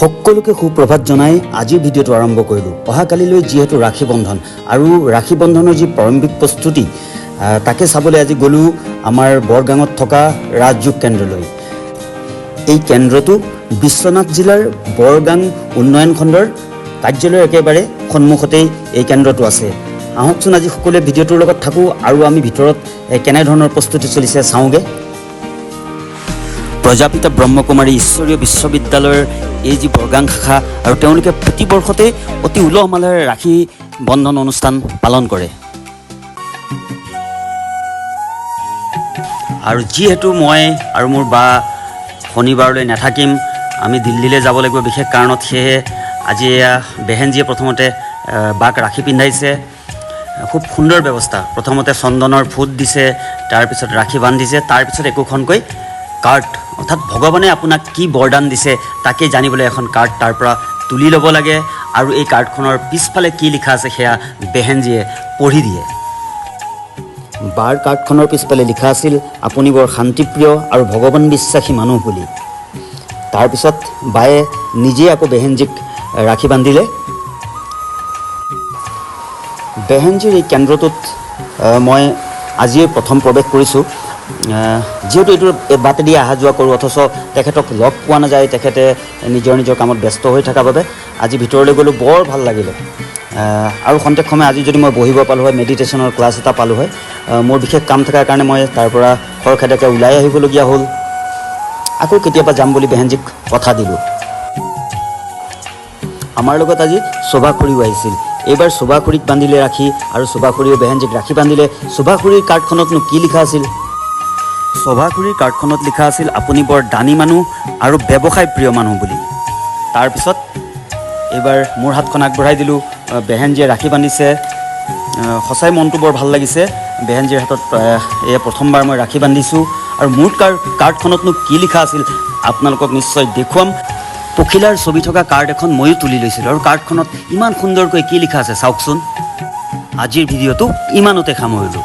সকলোকে সুপ্ৰভাত জনাই আজিৰ ভিডিঅ'টো আৰম্ভ কৰিলোঁ। অহাকালিলৈ যিহেতু ৰাখী বন্ধন আৰু ৰাখী বন্ধনৰ যি প্ৰাৰম্ভিক প্ৰস্তুতি তাকে চাবলৈ আজি গ'লোঁ আমাৰ বৰগাঙত থকা ৰাজযোগ কেন্দ্ৰলৈ। এই কেন্দ্ৰটো বিশ্বনাথ জিলাৰ বৰগাং উন্নয়ন খণ্ডৰ কাৰ্যালয়ৰ একেবাৰে সন্মুখতেই এই কেন্দ্ৰটো আছে। আহকচোন আজি সকলোৱে ভিডিঅ'টোৰ লগত থাকোঁ আৰু আমি ভিতৰত কেনেধৰণৰ প্ৰস্তুতি চলিছে চাওঁগৈ। প্ৰজাপিতা ব্ৰহ্মকুমাৰী ঈশ্বৰীয় বিশ্ববিদ্যালয়ৰ এই যি বৰগাং শাখা আৰু তেওঁলোকে প্ৰতি বৰ্ষতে অতি উলহ মালহেৰে ৰাখী বন্ধন অনুষ্ঠান পালন কৰে। আৰু যিহেতু মই আৰু মোৰ বা শনিবাৰলৈ নাথাকিম, আমি দিল্লীলৈ যাব লাগিব বিশেষ কাৰণত, সেয়েহে আজি বেহেনজীয়ে প্ৰথমতে বাক ৰাখী পিন্ধাইছে। খুব সুন্দৰ ব্যৱস্থা। প্ৰথমতে চন্দনৰ ফুট দিছে, তাৰপিছত ৰাখী বান্ধিছে, তাৰপিছত একোখনকৈ কাৰ্ড, অৰ্থাৎ ভগৱানে আপোনাক কি বৰদান দিছে তাকেই জানিবলৈ এখন কাৰ্ড তাৰ পৰা তুলি ল'ব লাগে আৰু এই কাৰ্ডখনৰ পিছফালে কি লিখা আছে সেয়া বেহেনজীয়ে পঢ়ি দিয়ে। বাৰ কাৰ্ডখনৰ পিছফালে লিখা আছিল আপুনি বৰ শান্তিপ্ৰিয় আৰু ভগৱান বিশ্বাসী মানুহ বুলি। তাৰপিছত বায়ে নিজেই আকৌ বেহেনজীক ৰাখী বান্ধিলে। বেহেনজীৰ এই কেন্দ্ৰটোত মই আজিয়ে প্ৰথম প্ৰৱেশ কৰিছোঁ। যিহেতু এইটো বাটেদি অহা যোৱা কৰোঁ, অথচ তেখেতক লগ পোৱা নাযায়, তেখেতে নিজৰ নিজৰ কামত ব্যস্ত হৈ থকাৰ বাবে আজি ভিতৰলৈ গ'লোঁ, বৰ ভাল লাগিলে। আৰু খন্তেক সময় আজি যদি মই বহিব পালোঁ হয়, মেডিটেশ্যনৰ ক্লাছ এটা পালোঁ হয়। মোৰ বিশেষ কাম থকাৰ কাৰণে মই তাৰ পৰা খৰখেদাকৈ ওলাই আহিবলগীয়া হ'ল। আকৌ কেতিয়াবা যাম বুলি বেহেনজীক কথা দিলোঁ। আমাৰ লগত আজি শোভাখুৰীও আহিছিল। এইবাৰ শোভাখুৰীক বান্ধিলে ৰাখী আৰু শোভাখুৰীয়ে বেহেনজীক ৰাখী বান্ধিলে। শোভাখুৰীৰ কাৰ্ডখনতনো কি লিখা আছিল? শোভাখুৰীৰ কাৰ্ডখনত লিখা আছিল আপুনি বৰ দানী মানুহ আৰু ব্যৱসায় প্ৰিয় মানুহ বুলি। তাৰপিছত এইবাৰ মোৰ হাতখন আগবঢ়াই দিলোঁ, বেহেনজীয়ে ৰাখী বান্ধিছে। সঁচাই মনটো বৰ ভাল লাগিছে। বেহেনজীৰ হাতত এয়া প্ৰথমবাৰ মই ৰাখী বান্ধিছোঁ। আৰু মোৰ কাৰ্ডখনতনো কি লিখা আছিল আপোনালোকক নিশ্চয় দেখুৱাম। পখিলাৰ ছবি থকা কাৰ্ড এখন ময়ো তুলি লৈছিলোঁ আৰু কাৰ্ডখনত ইমান সুন্দৰকৈ কি লিখা আছে চাওকচোন। আজিৰ ভিডিঅ'টো ইমানতে সামৰিলোঁ।